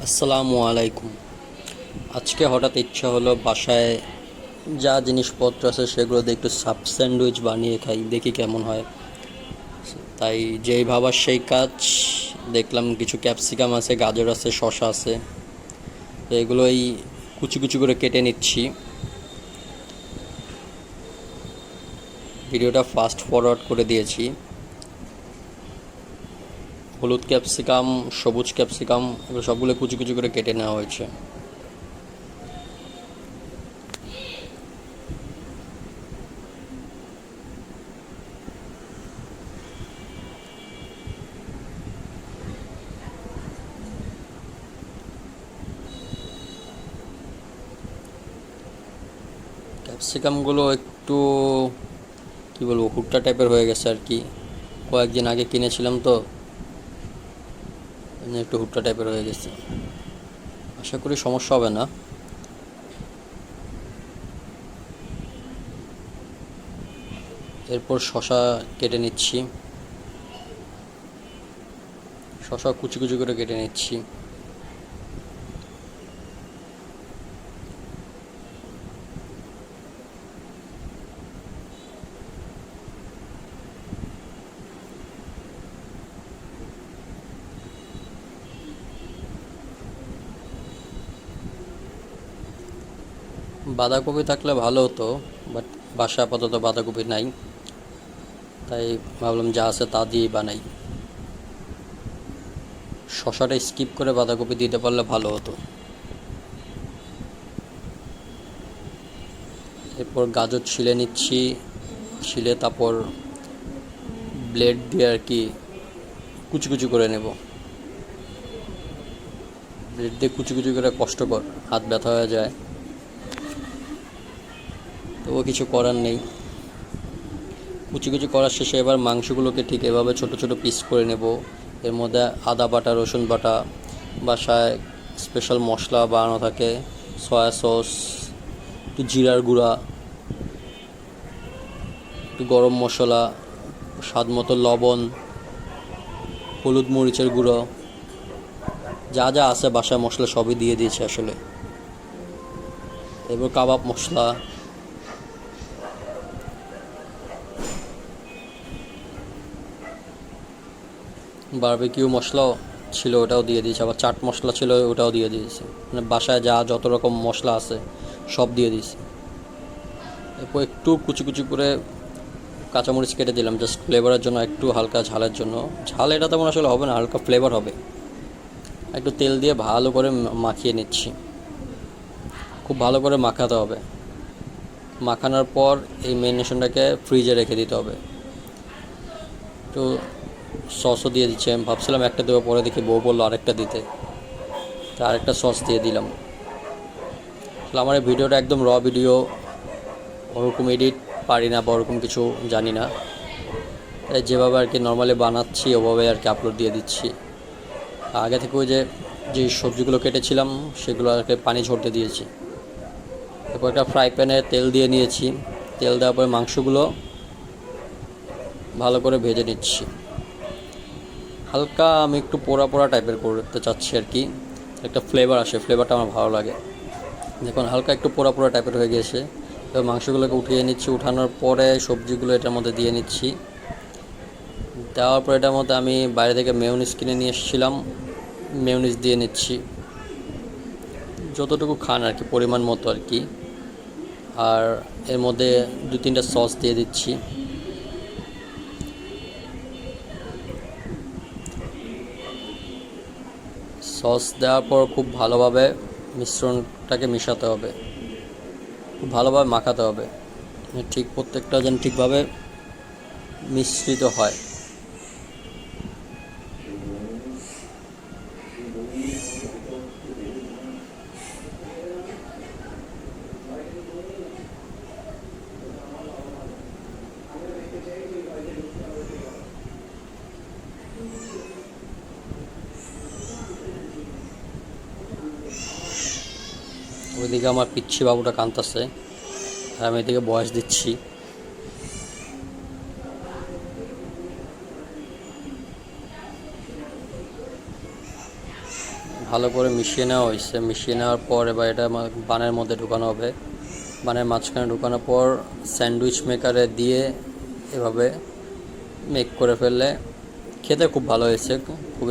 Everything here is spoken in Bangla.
আসসালামু আলাইকুম। আজকে হঠাৎ ইচ্ছা হলো বাসায় যা জিনিসপত্র আছে সেগুলো দিয়ে একটু সাব স্যান্ডউইচ বানিয়ে খাই, দেখি কেমন হয়। তাই যেই ভাবার সেই কাজ। দেখলাম কিছু ক্যাপসিকাম আছে, গাজর আছে, শসা আছে, তো এগুলোই কুচি কুচি করে কেটে নিচ্ছি। ভিডিওটা ফাস্ট ফরওয়ার্ড করে দিয়েছি। হলুদ ক্যাপসিকাম, সবুজ ক্যাপসিকাম, এগুলো সবগুলো কুচি কুচি করে কেটে নেওয়া হয়েছে। ক্যাপসিকামগুলো একটু কী বলবো, ভুট্টা টাইপের হয়ে গেছে আর কি। কয়েকদিন আগে কিনেছিলাম তো, একটু ভুট্টা টাইপের হয়ে গেছে। আশা করি সমস্যা হবে না। এরপর শসা কেটে নিচ্ছি, শসা কুচি কুচি করে কেটে নিচ্ছি। বাঁধাকপি থাকলে ভালো হতো, বাট বাসায় আপাতত বাঁধাকপি নাই, তাই ভাবলাম যা আছে তা দিয়েই বানাই। শসাটা স্কিপ করে বাঁধাকপি দিতে পারলে ভালো হতো। এরপর গাজর ছিলে নিচ্ছি, ছিলে তারপর ব্লেড দিয়ে আর কি কুচি কুচি করে নেব। ব্লেড দিয়ে কুচি কুচি করে কষ্টকর, হাত ব্যথা হয়ে যায়, তবুও কিছু করার নেই। কুচি কুচি করার শেষে এবার মাংসগুলোকে ঠিক এভাবে ছোট ছোট পিস করে নেব। এর মধ্যে আদা বাটা, রসুন বাটা, বাসায় স্পেশাল মশলা বানানো থাকে, সয়া সস, একটু জিরার গুঁড়া, একটু গরম মশলা, স্বাদ মতো লবণ, হলুদ মরিচের গুঁড়ো, যা যা আছে বাসায় মশলা সবই দিয়ে দিয়েছি আসলে। এরপর কাবাব মশলা, বারবিকিউ মশলাও ছিল ওটাও দিয়ে দিয়েছি, আবার চাট মশলা ছিল ওটাও দিয়ে দিয়েছি। মানে বাসায় যা যত রকম মশলা আছে সব দিয়ে দিয়েছি। এরপর একটু কুচি কুচি করে কাঁচামরিচ কেটে দিলাম, জাস্ট ফ্লেভারের জন্য, একটু হালকা ঝালের জন্য। ঝাল এটা তেমন আসলে হবে না, হালকা ফ্লেভার হবে। একটু তেল দিয়ে ভালো করে মাখিয়ে নিচ্ছি, খুব ভালো করে মাখাতে হবে। মাখানোর পর এই ম্যারিনেশনটাকে ফ্রিজে রেখে দিতে হবে। একটু সসও দিয়ে দিচ্ছি, আমি ভাবছিলাম একটা দেবো, পরে দেখি বউ বললো আরেকটা দিতে, তো আরেকটা সস দিয়ে দিলাম। আমার এই ভিডিওটা একদম র ভিডিও, ওরকম এডিট পারি না বা ওরকম কিছু জানি না, তাই যেভাবে আর কি নর্মালি বানাচ্ছি ওভাবে আর কি আপলোড দিয়ে দিচ্ছি। আগে থেকে ওই যে সবজিগুলো কেটেছিলাম সেগুলো আর কি পানি ঝরতে দিয়েছি। এরপর একটা ফ্রাই প্যানে তেল দিয়ে নিয়েছি, তেল দেওয়ার পরে মাংসগুলো ভালো করে ভেজে নিচ্ছি। হালকা আমি একটু পোড়া পোড়া টাইপের করতে চাচ্ছি আর কি, একটা ফ্লেভার আসে, ফ্লেভারটা আমার ভালো লাগে। দেখুন হালকা একটু পোড়া পোড়া টাইপের হয়ে গিয়েছে। এবার মাংসগুলোকে উঠিয়ে নিচ্ছি, উঠানোর পরে সবজিগুলো এটার মধ্যে দিয়ে নিচ্ছি। দেওয়ার পর এটার মধ্যে আমি বাইরে থেকে মেয়োনিজ কিনে নিয়ে এসেছিলাম, মেয়োনিজ দিয়ে নিচ্ছি, যতটুকু খান আর কি পরিমাণ মতো আর কি। আর এর মধ্যে 2-3টা সস দিয়ে দিচ্ছি। সস দেওয়ার পর খুব ভালোভাবে মিশ্রণটাকে মেশাতে হবে, খুব ভালোভাবে মাখাতে হবে, ঠিক প্রত্যেকটা যেন ঠিকভাবে মিশ্রিত হয়। ওইদিকে আমার পিচ্ছি বাবুটা কাঁদতেছে, আর আমি এদিকে বয়স দিচ্ছি। ভালো করে মিশিয়ে নেওয়া হয়েছে। মিশিয়ে নেওয়ার পর এবার এটা বানের মধ্যে ঢুকানো হবে। বানের মাঝখানে ঢুকানোর পর স্যান্ডউইচ মেকারে দিয়ে এভাবে মেক করে ফেললে খেতে খুব ভালো হয়েছে। খুব